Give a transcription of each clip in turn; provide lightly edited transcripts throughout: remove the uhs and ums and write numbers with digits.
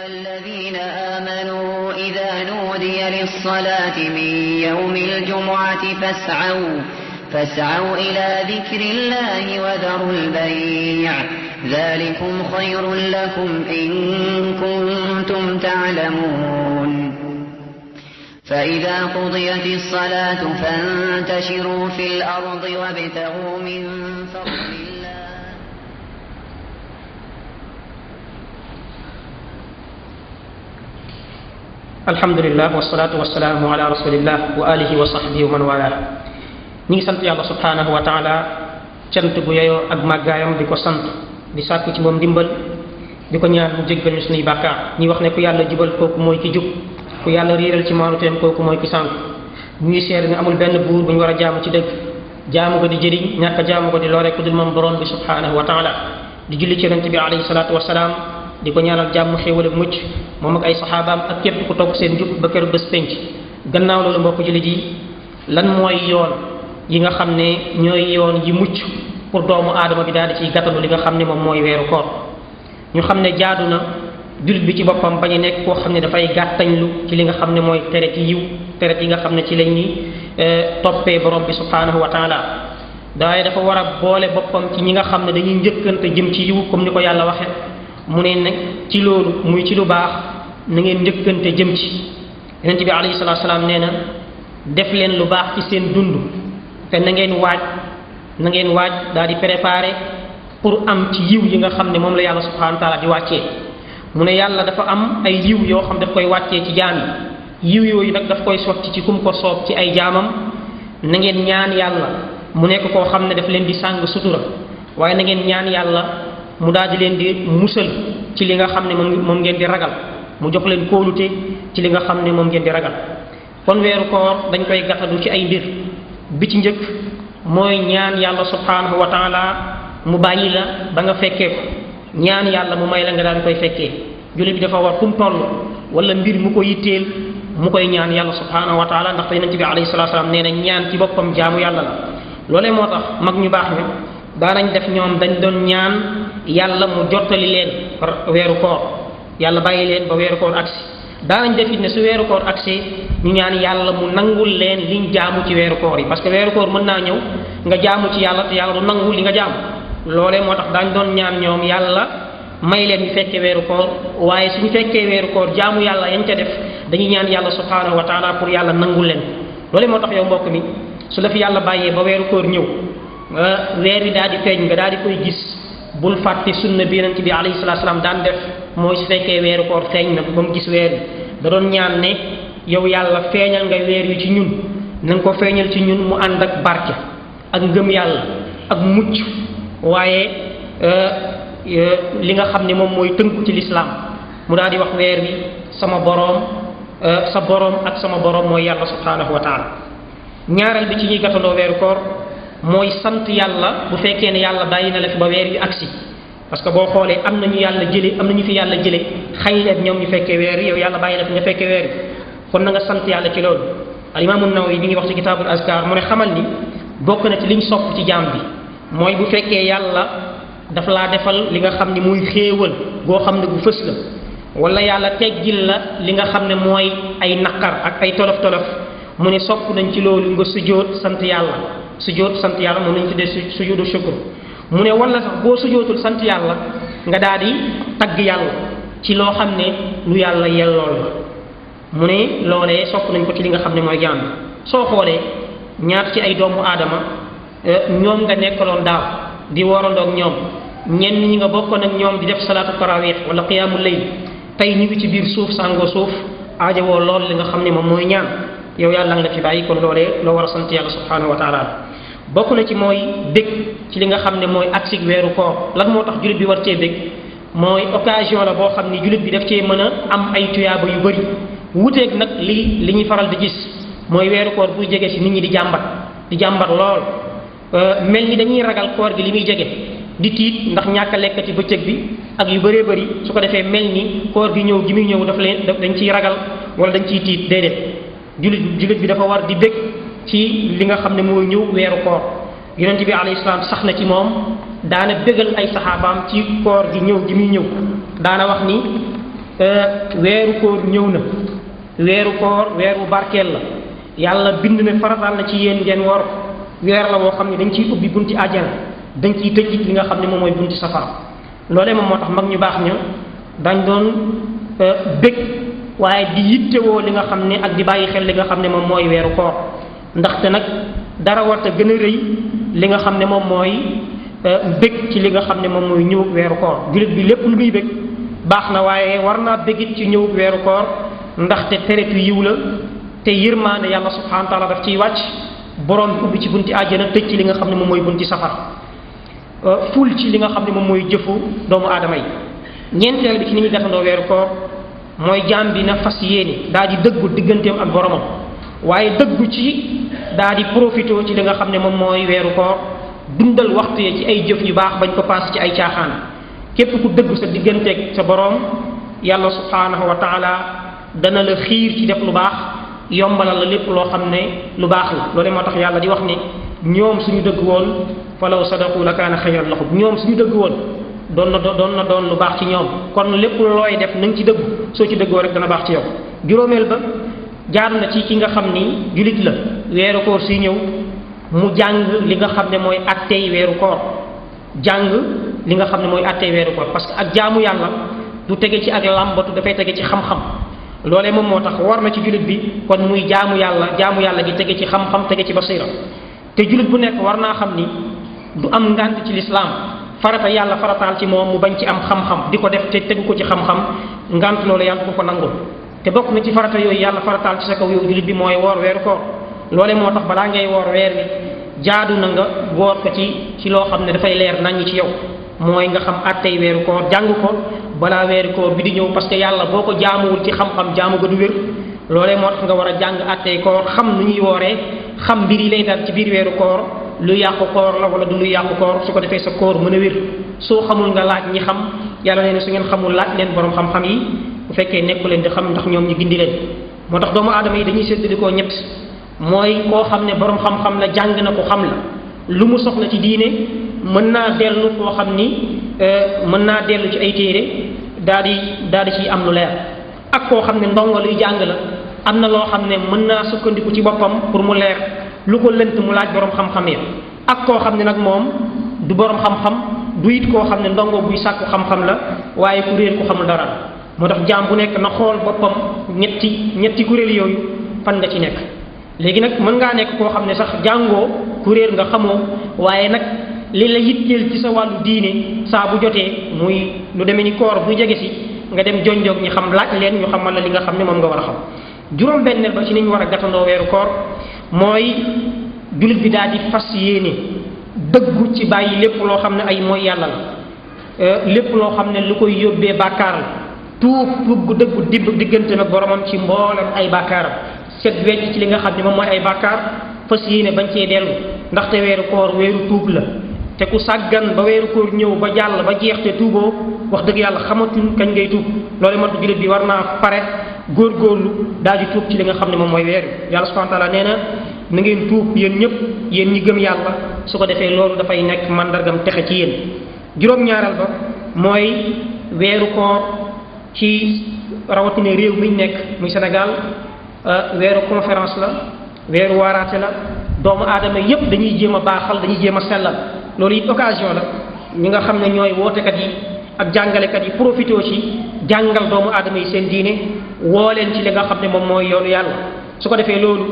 أيها الذين آمنوا إذا نودي للصلاة من يوم الجمعة فاسعوا إلى ذكر الله وذروا البيع ذلكم خير لكم إن كنتم تعلمون فإذا قضيت الصلاة فانتشروا في الأرض وابتغوا من فضل الله الحمد لله والصلاة والسلام على رسول الله وآله وصحبه ومن والاه ñi ngi sant yàlla subhanahu wa taala cant bu yeyoo ak màggaayam di ko sant di sàkku ci moom ndimbal di ko ñaan mu jéggal ñu suñuy bàkkaar ñi wax ne ku yàlla jubal kooku mooy ki jub ku yàlla réeral ci maanuteem kooku mooy ki sànk ñuy seede ne amul benn buur bu ñu war a jaamu ci dëgg jaamu ko di jëriñ ñàkk a jaamu ko di lore ku dul moom borom bi subhanahu wa taala di julli ci yonente bi alayhi salaatu wasalaam di ko ñaanal jàmm xéewal ak mucc moom ak ay saxaabaam ak képp ku topp seen jub ba keroog bés penc gannaaw loolu mbokk jullit yi lan mooy yoon yi nga xam ne ñooy yoon yi mucc pour doomu aadama bi daal di ciy gàttalu li nga xam ne moom mooy weeru koor ñu xam ne jaadu na jullit bi ci boppam bañ a nekk koo xam ne dafay gàttañlu ci li nga xam ne mooy teret yi yiw teret yi nga xam ne ci la ñuy toppee borom bi subhanahu wa taala waaye dafa war a boole boppam ci ñi nga xam ne dañuy njëkkante jëm ci yiw comme ni ko yàlla waxe mu ne nag ci loolu muy ci lu baax na ngeen njëkkante jëm ci yonent bi alayhi salaatu salaam nee na def leen lu baax ci seen dund te na ngeen waaj daal di préparer pour am ci yiw yi nga xam ne moom la yàlla subhanahu wa taala di wàccee mu ne yàlla dafa am ay yiw yoo xam daf koy wàccee ci jaam yi yiw yooyu nag daf koy sotti ci kum ko soob ci ay jaamam na ngeen ñaan yàlla mu nekk koo xam ne daf leen di sàng sutura waaye na ngeen ñaan yàlla mu daal di leen di musal ci li nga xam ne moom ngeen di ragal mu jox leen kóolute ci li nga xam ne moom ngeen di ragal kon weeru koor dañ koy gàttadu ci ay mbir bi ci njëkk mooy ñaan yàlla subhanahu wa taala mu bàyyi la ba nga fekkee ko ñaan yàlla mu may la nga daal di koy fekkee jullit bi dafa war fu mu toll wala mbir mu ko yitteel mu koy ñaan yàlla subhanahu wa taala ndax yonent bi alayhi salaatu salaam nee na ñaan ci boppam jaamu yàlla la loolee moo tax mag ñu baax ne daanañ def ñoom dañ doon ñaan yàlla mu jottali leen weeru koor yàlla bàyyi leen ba weeru koor agsi daanañ def it ne su weeru koor agsi ñu ñaan yàlla mu nangul leen liñ jaamu ci weeru koor yi parce que weeru koor mën naa ñëw nga jaamu ci yàlla te yàlla du nangul li nga jaamu loolee moo tax daañ doon ñaan ñoom yàlla may leen ñu fekkee weeru koor waaye suñu fekkee weeru koor jaamu yàlla yañ ca def dañuy ñaan yàlla subhanahu wa taala pour yàlla nangul leen loolee moo tax yow mbokk mi su la fi yàlla bàyyee ba weeru koor ñëw weer wi daal di feeñ nga daal di koy gis bul fàtte sunna bi yonent bi alayhi salaatu salaam daan def mooy su fekkee weeru koor feeñ na ba mu gis weer wi da doon ñaan ne yow yàlla feeñal nga weer wi ci ñun na nga ko feeñal ci ñun mu ànd ak barke ak ngëm yàlla ak mucc waaye li nga xam ne moom mooy tënku ci lislaam mu daal di wax weer wi sama boroom sa boroom ak sama boroom mooy yàlla subhanahu wa taala ñaareel bi ci ñuy gàttandoo weeru koor mooy sant yàlla bu fekkee ne yàlla bàyyi na la fi ba weer wi agsi parce que boo xoolee am na ñu fi yàlla jële xëy na ñoom ñu fekkee weer yi yow yàlla bàyyi la fi nga fekkee weer yi kon na nga sant yàlla ci loolu al imaamu Nawawi mi ngi wax ci kitaabul azkar mu ne xamal ni bokk na ci liñ sopp ci jaam bi mooy bu fekkee yàlla daf laa defal li nga xam ne muy xéewal goo xam ne bu fës la wala yàlla teggil la li nga xam ne mooy ay naqar ak ay tolof-tolof mu ne sopp nañ ci loolu nga sujjóot sant yàlla moom lañ tuddee sujudu shukr mu ne wala sax boo sujootul sant yàlla nga daal di tagg yàlla ci loo xam ne lu yàlla yellool la mu ne loolee sopp nañ ko ci li nga xam ne mooy jaam bi soo xoolee ñaar ci ay doomu aadama ñoom nga nekkaloon daaw di warandoog ñoom ñenn ñi nga bokkoon ak ñoom di def salaatu tarawih wala qiyaamul layl tey ñu ngi ci biir suuf sàngoo suuf aajowoo lool li nga xam ne moom mooy ñaan yow yàlla nga fi bàyyi kon loolee loo war a sant yàlla subhanahu wa taala bokk na ci mooy bég ci li nga xam ne mooy aksig weeru koor lan moo tax jullit bi war cee bég mooy occasion la boo xam ni jullit bi daf cee mën a am ay tuyaaba yu bëri wuteeg nag li ñuy faral di gis mooy weeru koor buy jege si nit ñi di jàmbat lool mel ni dañuy ragal koor gi li muy jege di tiit ndax ñàkk a lekk ci bëccëg bi ak yu bëree bëri su ko defee mel ni koor gi ñëw gi muy ñëw dañ ciy ragal wala dañ ciy tiit déedéet jullit bi dafa war di bég ci li nga xam ne mooy ñëw weeru koor yonent bi alayhi salaam sax na ci moom daana bégal ay saxaabaam ci koor gi ñëw gi muy ñëw daana wax ni weeru koor ñëw na weeru koor weeru barkeel la yàlla bind na farataal na ci yéen ngeen woor weer la woo xam ne dañ ciy ubbi bunti àjjana dañ ciy tëj li nga xam ne moom mooy bunti safara loolee moom moo tax mag ñu baax ña dañ doon bég waaye di yittewoo li nga xam ne ak di bàyyi xel li nga xam ne moom mooy weeru koor ndaxte nag dara warta gën a rëy li nga xam ne moom mooy bég ci li nga xam ne moom mooy ñëwug weeru koor jullit bi lépp lu muy bég baax na waaye war naa bégit ci ñëwug weeru koor ndaxte teretu yiw la te yërmaande yàlla subhanahu wa taala daf ciy wàcc borom bi ubbi ci bunti àjjana tëj ci li nga xam ne moom mooy bunti safara ful ci li nga xam ne moom mooy jëfu doomu aadama yi ñeenteel bi ci ni ñuy defandoo weeru koor mooy jaam bi na fas yéene daa di dëggu digganteem ak boromam waaye dëggu ci daa di profité ci li nga xam ne moom mooy weeru koor dundal waxtu yi ci ay jëf yu baax bañ ko paas ci ay caaxaan képp ku dëggu sa digganteeg sa borom yàlla subhanahu wa taala dana la xiir ci def lu baax yombalal la lépp loo xam ne lu baax la loolu moo tax yàlla di wax ne ñoom suñu dëgg woon falaw sadaqu la kaana xayran lahum ñoom suñu dëgg woon doon na lu baax ci ñoom kon lépp looy def na nga ci dëggu soo ci dëggoo rek dana baax ci yow juróomeel ba jaar na ci ki nga xam ni julit la weeru koor si ñëw mu jàng li nga xam ne mooy attey weeru koor jàng li nga xam ne mooy attey weeru koor parce que ak jaamu yàlla du tege ci ak làmbatu dafay tege ci xam-xam loolee moom moo tax war na ci jullit bi kon muy jaamu yàlla gi tege ci xam-xam tege ci basira te jullit bu nekk war naa xam ni du am ngànt ci lislaam farata yàlla farataal ci moom mu bañ ci am xam-xam di ko def te tegu ko ci xam-xam ngànt loolu yàlla du ko nangul te bokk na ci farata yooyu yàlla farataal ci sa kaw yow jullit bi mooy woor weeru koor loolee moo tax balaa ngay woor weer wi jaadu na nga woor ko ci loo xam ne dafay leer naññ ci yow mooy nga xam attey weeru koor jàng ko balaa weeru koor bi di ñëw parce que yàlla boo ko jaamuwul ci xam-xam jaamu ga du wér loolee moo tax nga war a jàng attey koor xam nu ñuy wooree xam mbir yi lay dal ci biir weeru koor lu yàqu koor la wala du lu yàqu koor su ko defee sa koor mën a wér soo xamul nga laaj ñi xam yàlla nee na su ngeen xamul laaj leen borom xam-xam yi bu fekkee nekku leen di xam ndax ñoom ñu gindi leen moo tax doomu aadama yi dañuy séddale koo ñett mooy koo xam ne borom xam-xam la jàng na ko xam la lu mu soxla ci diine mën naa dellu koo xam ni mën naa dellu ci ay téere daal di ciy am lu leer ak koo xam ne ndongo luy jàng la am na loo xam ne mën naa sukkandiku ci boppam pour mu leer lu ko lënt mu laaj borom xam-xam ya ak koo xam ne nag moom du borom xam-xam du it koo xam ne ndongo buy sàkku xam-xam la waaye ku réer ku xamul dara moo tax jaam bu nekk na xool boppam ñetti kuréel yooyu fan nga ci nekk léegi nag mën ngaa nekk koo xam ne sax jàngoo kuréel nga xamoo waaye nag li la yitteel ci sa wàllu diine saa bu jotee muy lu demee ni koor bu jege si nga dem jonjoog ñi xam laaj leen ñu xamal la li nga xam ne moom nga war a xam juróom-benneel ba ci ni ñu war a gàttandoo weeru koor mooy jullit bi daal di fas yéene dëggu ci bàyyi lépp loo xam ne ay mooy yàlla la lépp loo xam ne lu koy yóbbee bàkkaar la tuub gu dëggu diggante nag boromam ci mboolem ay bàkkaaram set wecc ci li nga xam ne moom mooy ay bàkkaar fas yéene bañ cee dellu ndaxte weeru koor weeru tuub la te ku sàggan ba weeru koor ñëw ba jàll ba jeex te tuuboo wax dëgg yàlla xamatuñ kañ ngay tuub loolu moo tax jullit bi war naa pare góorgóorlu daal di tuub ci li nga xam ne moom mooy weer wi yàlla subhanahu wa taala nee na ngeen tuub yéen ñëpp yéen ñi gëm yàlla su ko defee loolu dafay nekk mandargam texe ci yéen juróom-ñaareel ba mooy weeru koor ci rawatina réew mi nekk muy Sénégal weeru conférence la weeru waaraate la doomu aadama yépp dañuy jéem a baaxal dañuy jéem a sellal loolu it occasion la ñi nga xam ne ñooy wootekat yi ak jàngalekat yi profité ci jàngal doomu aadama yi seen diine woo leen ci li nga xam ne moom mooy yoonu yàlla su ko defee loolu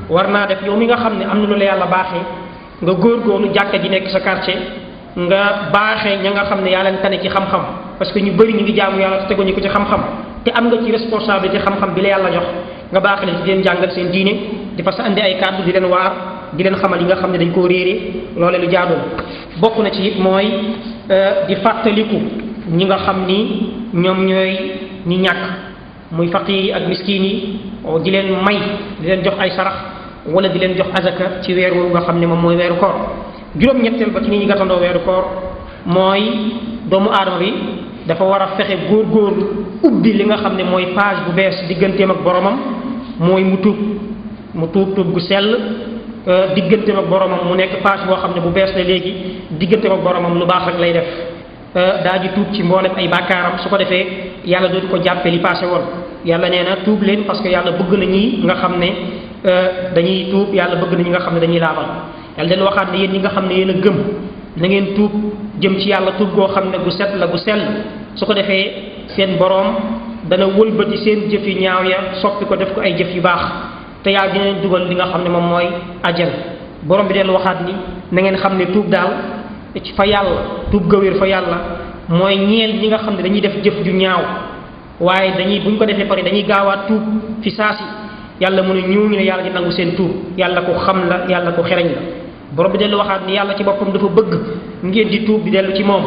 war naa def yow mi nga xam ne am na lu la yàlla baaxee nga góorgóorlu jàkka ji nekk sa quartier nga baaxee ña nga xam ne yaa leen tane ci xam-xam parce que ñu bëri ñu ngi jaamu yàlla te teguñu ko ci xam-xam te am nga ci responsabilité xam-xam bi la yàlla jox nga baax leen ci di leen jàngal seen diine di fa sa andi ay kàddu di leen waar di leen xamal yi nga xam ne dañ koo réeree loole lu jaadu la bokk na ci it mooy di fàttaliku ñi nga xam ni ñoom ñooy ñi ñàkk muy faqiir yi ak miskiin yi di leen may di leen jox ay sarax wala di leen jox azaka ci weer woowu nga xam ne moom mooy weeru koor juróom-ñetteel ba ci ni ñi gàttandoo weeru koor mooy doomu aadama bi dafa war a fexe góorgóorlu ubbi li nga xam ne mooy page bu bees digganteem ak boromam mooy mu tuub gu sell digganteem ak boromam mu nekk page boo xam ne bu bees la léegi digganteem ak boromam lu baax rek lay def daa ji tuub ci mboolem ay bàkkaaram su ko defee yàlla dootu ko jàppe li passé woon yàlla nee na tuub leen parce que yàlla bëgg na ñi nga xam ne dañuy tuub yàlla bëgg na ñi nga xam ne dañuy laabal yàlla den waxaat ne yéen ñi nga xam ne yéen a gëm na ngeen tuub jëm ci yàlla tuub goo xam ne gu set la gu sell su ko defee seen boroom dana wëlbati seen jëf yu ñaaw ya soppi ko def ko ay jëf yu baax te yàlla dina leen dugal li nga xam ne moom mooy ajjana borom bi dellu waxaat ni na ngeen xam ne tuub daal fa yàlla tuub ga wér fa yàlla mooy ñeel ñi nga xam ne dañuy def jëf ju ñaaw waaye buñ ko defee pare dañuy gaawaat tuub fi saasi yàlla mu ne ñooñu ne yàlla di nangu seen tuub yàlla ko xam la yàlla ko xereñ la borom bi dellu waxaat ni yàlla ci boppam dafa bëgg ngeen di tuub di dellu ci moom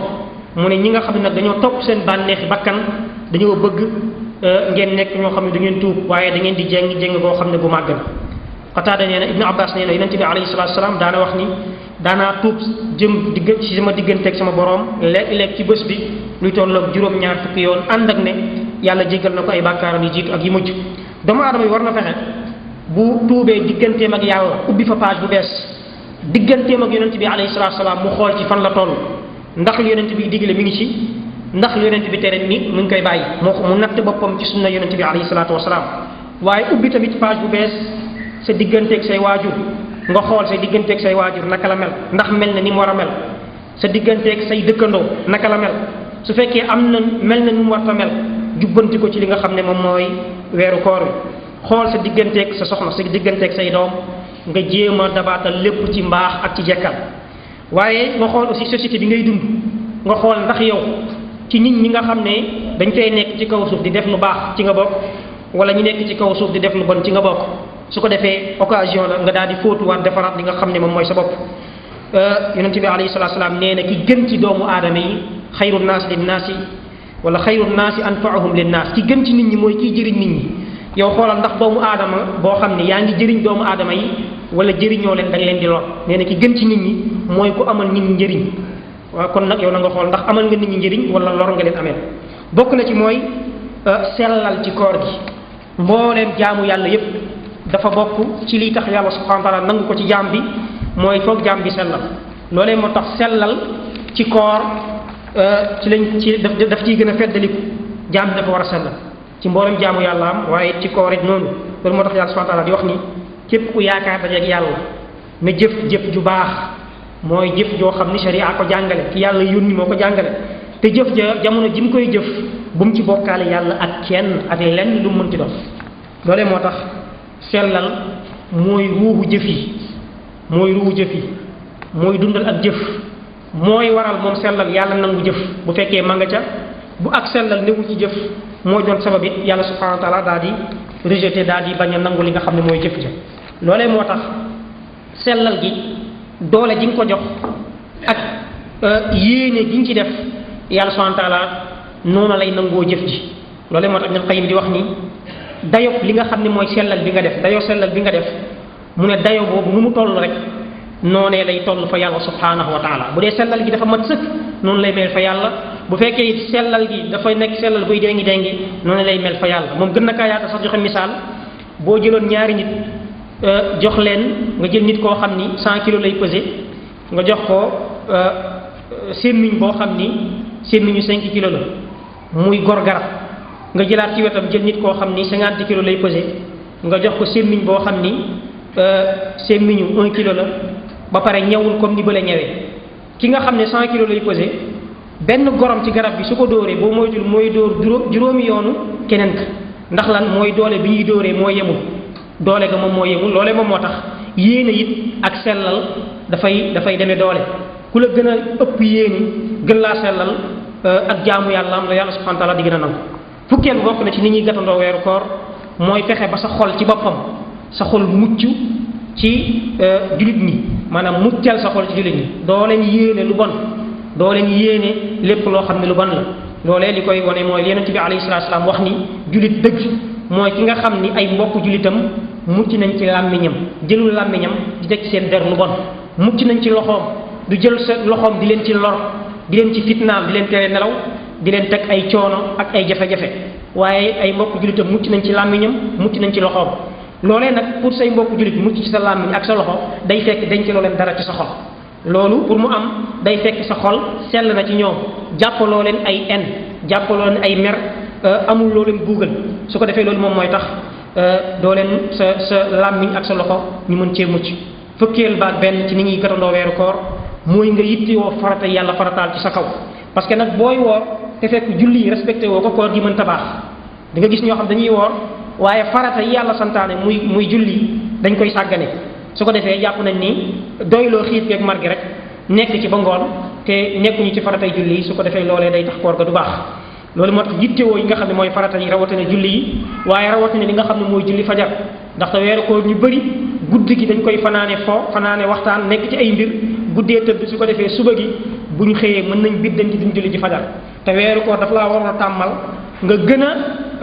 mu ne ñi nga xam ne nag dañoo topp seen bànneexi bakkan dañoo bëgg ngeen nekk ñoo xam ne da ngeen tuub waaye da ngeen di jéng boo xam ne bu màgg la Qataada nee na Ibnu Abbas nee na yonent bi alayhi salaatu wasalaam daana wax ni daanaa tuub jëm ci sama digganteeg sama borom léeg-léeg ci bés bi luy tolloog juróom-ñaar fukki yoon ànd ak ne yàlla jéggal na ko ay bàkkaaram yi jiitu ak yi mujj doomu aadama yi war na fexe bu tuubee digganteem ak yàlla ubbi fa page bu bees digganteem ak yonent bi alayhi salaatu wasalaam mu xool ci fan la toll ndax yonent bi digle mi ngi ci ndax yonent bi tere ni mu ngi koy bàyyi mu natt boppam ci sunna yonent bi alayhi salaatu wasalaam waaye ubbi tamit page bu bees sa digganteeg say waajur nga xool say digganteeg say waajur naka la mel ndax mel na ni mu war a mel sa digganteeg say dëkkandoo naka la mel su fekkee am na mel na ni mu war a mel jubbanti ko ci li nga xam ne moom mooy weeru koor wi xool sa digganteeg sa soxna sa digganteeg say doom nga jéem a dabaatal lépp ci mbaax ak ci jekkal waaye nga xool aussi société bi ngay dund nga xool ndax yow ci nit ñi nga xam ne dañ fay nekk ci kaw suuf di def lu baax ci nga bokk wala ñu nekk ci kaw suuf di def lu bon ci nga bokk su ko defee occasion la nga daal di fóotuwaat defaraat li nga xam ne moom mooy sa bopp yonente bi alayhi salatu salaam nee na ki gën ci doomu aadama yi xayru naas linnaasi wala xayru naasi anfaahum linnaas ki gën ci nit ñi mooy kiy jëriñ nit ñi yow xoolal ndax doomu aadama boo xam ne yaa ngi jëriñ doomu aadama yi wala jëriñoo leen da nga leen di lor nee na ki gën ci nit ñi mooy ku amal nit ñi njëriñ waaw kon nag yow na nga xool ndax amal nga nit ñi njëriñ wala lor nga leen amee bokk na ci mooy sellal ci koor gi mbooleem jaamu yàlla yépp dafa bokk ci liy tax yàlla subhanahu wa taala nangu ko ci jaam bi mooy foog jaam bi sellal loolee moo tax sellal ci koor ci lañ ci daf ciy gën a feddaliku jaam bi dafa war a sellal ci mboolem jaamu yàlla am waaye ci koor it noonu loolu moo tax yàlla subhanahu wa taala di wax ni képp ku yaakaar dajeeg yàlla na jëf ju baax mooy jëf joo xam ni sharia ko jàngale ki yàlla yónni moo ko jàngale te jëf ja jamono ji mu koy jëf bu mu ci bokkaale yàlla ak kenn ak lenn lu mu mënti doon loolee moo tax sellal mooy ruuxu jëf yi mooy dundal ak jëf mooy waral moom sellal yàlla nangu jëf bu fekkee ma nga ca bu ak sellal newu ci jëf mooy doon sabab it yàlla subhanahu wa taala daal di rejeté daal di bañ a nangu li nga xam ne mooy jëf ja loolee moo tax sellal gi doole ji nga ko jox ak yéene gi nga ci def yàlla subhanahu wa taala noonu lay nangoo jëf ji loolee moo tax Ibnul Qayyim di wax ni dayob li nga xam ne mooy sellal bi nga def dayoo sellal bi nga def mu ne dayo boobu nu mu toll rek noonee lay toll fa yàlla subhanahu wa taala bu dee sellal gi dafa mat sëkk noonu lay mel fa yàlla bu fekkee it sellal gi dafay nekk sellal buy dengi noonu lay mel fa yàlla moom gën na kaa yaata sax joxe misaal boo jëloon ñaari nit jox leen nga jël nit koo xam ni 100 kilos lay pesé nga jox ko sémmiñ boo xam ni sémmiñu 5 kilos la muy gor garab nga jëlaat ci wetam jël nit koo xam ni 50 kilos lay pesé nga jox ko sémmiñ boo xam ni sémmiñu 1 kilo la ba pare ñëwul comme ni bële ñëwee ki nga xam ne 100 kilos lay pesé benn gorom ci garab bi su ko dóoree boo moytul mooy dóor juróomi yoonu keneen ka ndax lan mooy doole bi ñuy dóoree moo yemul doole ga moom moo yemul loolee moom moo tax yéene it ak sellal dafay demee doole ku la gën a ëpp yéene gën laa sellal ak jaamu yàlla am la yàlla subhanahu wa taala di gën a nangu fukkeel bokk na ci ni ñuy gàttandoo weeru koor mooy fexe ba sa xol ci boppam sa xol mucc ci jullit ñi maanaam muccal sa xol ci jullit ñi doo leen yéene lu bon doo leen yéene lépp loo xam ne lu bon la loolee li koy wane mooy yonent bi alayhi salaatu salaam wax ni jullit dëgg mooy ki nga xam ni ay mbokk jullitam mucc nañ ci làmmiñam jëlul làmmiñam di teg ci seen der lu bon mucc nañ ci loxoom du jël sa loxoom di leen ci lor di leen ci fitnaal di leen tere nelaw di leen teg ay coono ak ay jafe-jafe waaye ay mbokk jullitam mucc nañ ci làmmiñam mucc nañ ci loxoom loolee nag pour say mbokk jullit mucc ci sa làmmiñ ak sa loxo day fekk denc loo leen dara ci sa xol loolu pour mu am day fekk sa xol sell na ci ñoom jàppaloo leen ay en jàppaloo leen ay mer amul loo leen buugal su ko defee loolu moom mooy tax doo leen sa làmmiñ ak sa loxo ñu mën cee mucc. fukkeel baat benn ci ni ñuy gëtandoo weeru koor mooy nga yittewoo farata yàlla farataal ci sa kaw parce que nag booy woor te fekk julli yi respecté woo ko koor gi mën tabaax di nga gis ñoo xam dañuy woor waaye farata yi yàlla santaane muy julli dañ koy sàggane su ko defee jàpp nañ ni doyloo xiit geeg mar gi rek nekk ci ba ngoon te nekkuñu ci faratay julli yi su ko defee loolee day tax koor ga du baax loolu moo tax yittewoo yi nga xam ne mooy farata yi rawatina julli yi waaye rawatina li nga xam ne mooy julli fajar ndaxte weeru koor ñu bëri guddi gi dañ koy fanaane fanaane waxtaan nekk ci ay mbir guddee tëdd su ko defee suba gi bu ñu xëyee mën nañ biddanti duñ julli ji fajar te weeru koor daf laa waroon a tàmmal nga gën a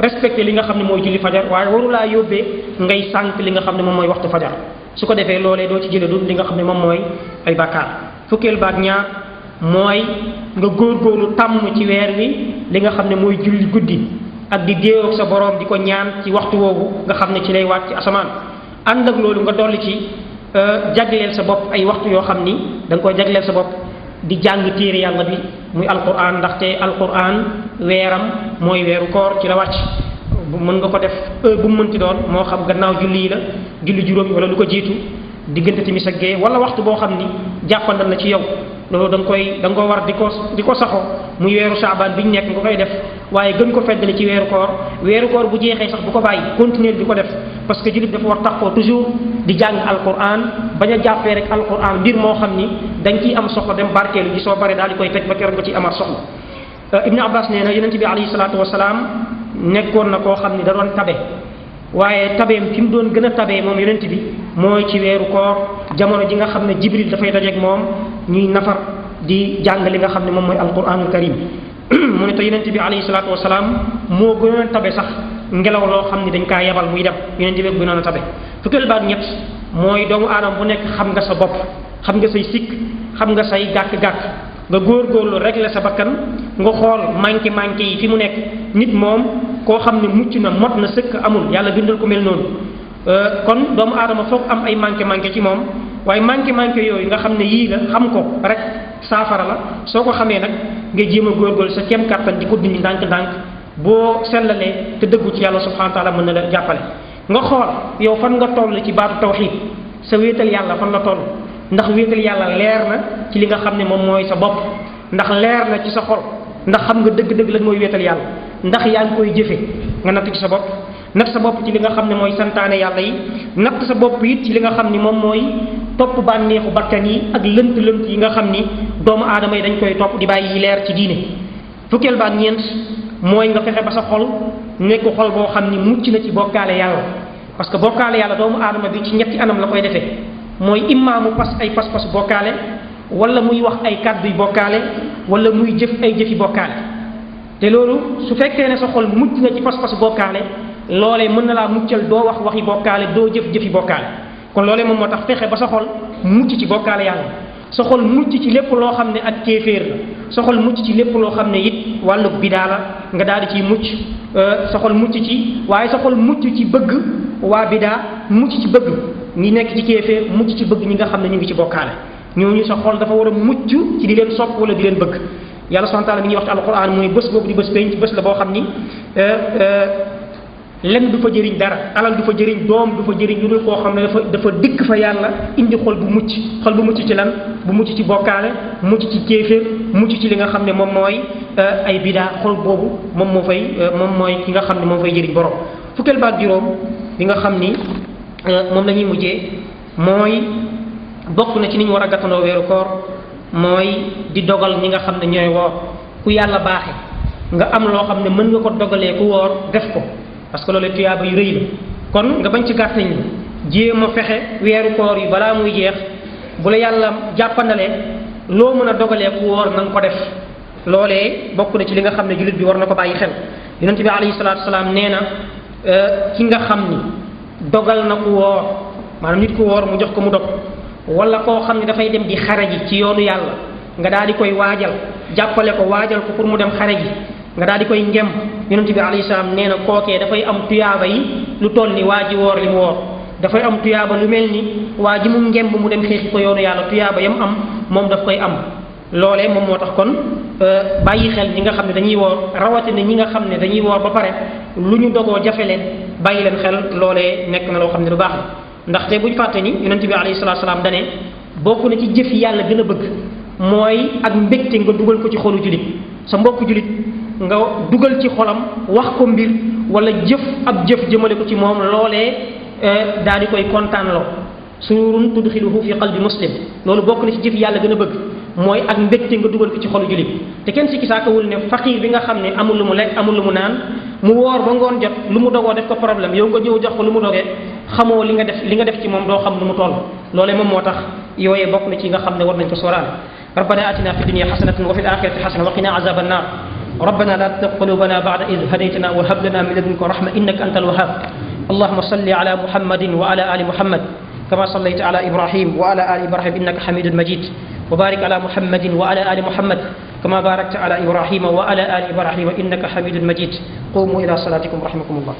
respecté li nga xam ne mooy julli fajar waaye warulaa yóbbee ngay sànq li nga xam ne moom mooy waxtu fajar su ko defee loolee doo ci jële du li nga xam ne moom mooy ay bàkkaar fukkeel baak ñaar mooy nga góorgóorlu tàmm ci weer wi li nga xam ne mooy julli guddi ak di déewoog sa borom di ko ñaan ci waxtu woowu nga xam ne ci lay wàcc ci asamaan ànd ak loolu nga dolli ci jagleel sa bopp ay waxtu yoo xam ni da nga koy jagleel sa bopp di jàng téere yàlla bi muy alquran ndaxte alquran weeram mooy weeru koor ci la wàcc mën nga ko def bu mu mënti doon moo xam gannaaw julli yi la julli juróomi wala lu ko jiitu diggante timis ak gee wala waxtu boo xam ni jàppandal na ci yow loolu da nga ko war di ko saxo muy weeru saabaan bi ñu nekk nga koy def waaye gën ko feddali ci weeru koor bu jeexee sax bu ko bàyyi continuer di ko def parce que jullit dafa war taxoo toujours di jàng alquran bañ a jàppee rek alquran mbir moo xam ni dañ ciy am soxla dem barkeelu ji soo bare daal di koy teg ba keroog nga ciy amaat soxla Ibnu Abbas nee na yonente bi alayhi salaatu wasalaam nekkoon na koo xam ni da doon tabe waaye tabeem fi mu doon gën a tabee moom yonent bi mooy ci weeru koor jamono ji nga xam ne jibril dafay dajeeg moom ñuy nafar di jàng li nga xam ne moom mooy alquranul karim mu ne te yonent bi alayhi salaatu wasalaam moo gënoon a tabe sax ngelaw loo xam ne dañ kaa yebal muy dem yonent bi gënoon a tabe fukkeel baat ñett mooy doomu aadama bu nekk xam nga sa bopp xam nga say sikk xam nga say gàkk-gàkk nga góorgóorlu régler sa bakkan nga xool manqué yi fi mu nekk nit moom koo xam ne mucc na mot na sëkk amul yàlla bindal ko mel noonu kon doomu aadama foog am ay manqué ci moom waaye manqué yooyu nga xam ne yii la xam ko rek saafara la soo ko xamee nag nga jéem a góorgóorlu sa kem kàttan di ko dindi ndànk-ndànk boo sellalee te dëggu ci yàlla subhanahu wa taala mën na la jàppale nga xool yow fan nga toll ci baatu tawxiid sa wéetal yàlla fan la toll ndax wéetal yàlla leer na ci li nga xam ne moom mooy sa bopp ndax leer na ci sa xol ndax xam nga dëgg-dëgg lan mooy wéetal yàlla ndax yaa ngi koy jëfe nga natt ci sa bopp natt sa bopp ci li nga xam ne mooy santaane yàlla yi natt sa bopp it ci li nga xam ni moom mooy topp bànneexu bakkan yi ak lënt-lënt yi nga xam ni doomu aadama yi dañ koy topp di bàyyi yi leer ci diine fukkeel baat ñeent mooy nga fexe ba sa xol nekk xol boo xam ni mucc na ci bokkaale yàlla parce que bokkaale yàlla doomu aadama bi ci ñetti anam la koy defee mooy imaamu ay pas-pas bokkaale wala muy wax ay kàddu yu bokkaale wala muy jëf ay jëfi bokkaale te loolu su fekkee ne sa xol mucc na ci pas-pas bokkaale loolee mën na laa muccal doo wax waxi bokkaale doo jëf-jëfi bokkaale kon loolee moom moo tax fexe ba sa xol mucc ci bokkaale yàlla sa xol mucc ci lépp loo xam ne ak kéeféer la sa xol mucc ci lépp loo xam ne it wàllu bidaa la nga daal di ciy mucc sa xol mucc ci waaye sa xol mucc ci bëgg waa bidaa mucc ci bëgg ñi nekk ci kéeféer mucc ci bëgg ñi nga xam ne ñu ngi ci bokkaale ñooñu sa xol dafa war a mucc ci di leen sopp wala di leen bëgg yàlla subhanahu wa ta'ala mi ngi wax ci alquran muy bés boobu di bés penc bés la boo xam ni lenn du fa jëriñ dara alal du fa jëriñ doom du fa jëriñ lu dul koo xam ne dafa dikk fa yàlla indi xol bu mucc ci lan bu mucc ci bokkaale mucc ci kéeféer mucc ci li nga xam ne moom mooy ay bidaa xol boobu moom mooy ki nga xam ne moom fay jëriñ borom fukkeel baat juróom bi nga xam ni moom la ñuy mujjee mooy bokk na ci ni ñu war a gàttandoo weeru koor mooy di dogal ñi nga xam ne ñooy woor ku yàlla baaxe nga am loo xam ne mën nga ko dogalee ku woor def ko parce que loolu tuyaaba yu rëy la kon nga bañ ci gàttañ li jéem a fexe weeru koor yi balaa muy jeex bu la yàlla jàppandalee loo mën a dogalee ku woor na nga ko def loolee bokk na ci li nga xam ne jullit bi war na ko bàyyi xel yonent bi alayhi salaatu wasalaam nee na ki nga xam ni dogal na ku woor maanaam nit ku woor mu jox ko mu dog wala koo xam ne dafay dem di xare ji ci yoonu yàlla nga daal di koy waajal jàppale ko waajal ko pour mu dem xare ji nga daal di koy ngem yonent bi alayhi salaam nee na kookee dafay am tuyaaba yi lu toll ni waa ji woor li mu woor dafay am tuyaaba lu mel ni waa ji mu ngemb mu dem xeexi ko yoonu yàlla tuyaaba yam am moom daf koy am loolee moom moo tax kon bàyyi xel ñi nga xam ne dañuy woor rawatina ñi nga xam ne dañuy woor ba pare lu ñu dogoo jafe leen bàyyi leen xel loolee nekk na loo xam ne lu baax la ndaxte buñ fàtte ni yonente bi alayhi salatu salaam dane bokk na ci jëf yàlla gën a bëgg mooy ak mbégte nga dugal ko ci xolu julit sa mbokk julit nga dugal ci xolam wax ko mbir wala jëf ab jëf jëmale ko ci moom loolee daal di koy kontaanloo sururun tudxiluhu fi qalbi muslim loolu bokk na ci jëf yàlla gën a bëgg mooy ak mbégte nga dugal ko ci xolu julit te kenn sikki saakawul ne faqiir bi nga xam ne amul lu mu lekk amul lu mu naan mu woor ba ngoon jot lu mu dogoo def ko problème yow nga ñëw jox ko lu mu dogee xamoo li nga def ci moom doo xam lu mu toll loolee moom moo tax yooyee bokk na ci nga xam ne war nañ ko sóoraale rabbana atina fi dunya hasanatan wa fil akhirati hasanatan wa qina azaban nar ربنا لا تزغ قلوبنا بعد إذ هديتنا وهب لنا من لدنك رحمة إنك أنت الوهاب اللهم صل على محمد وعلى آل محمد كما صليت على إبراهيم وعلى آل إبراهيم إنك حميد مجيد وبارك على محمد وعلى آل محمد كما باركت على إبراهيم وعلى آل إبراهيم إنك حميد مجيد قوموا إلى صلاتكم رحمكم الله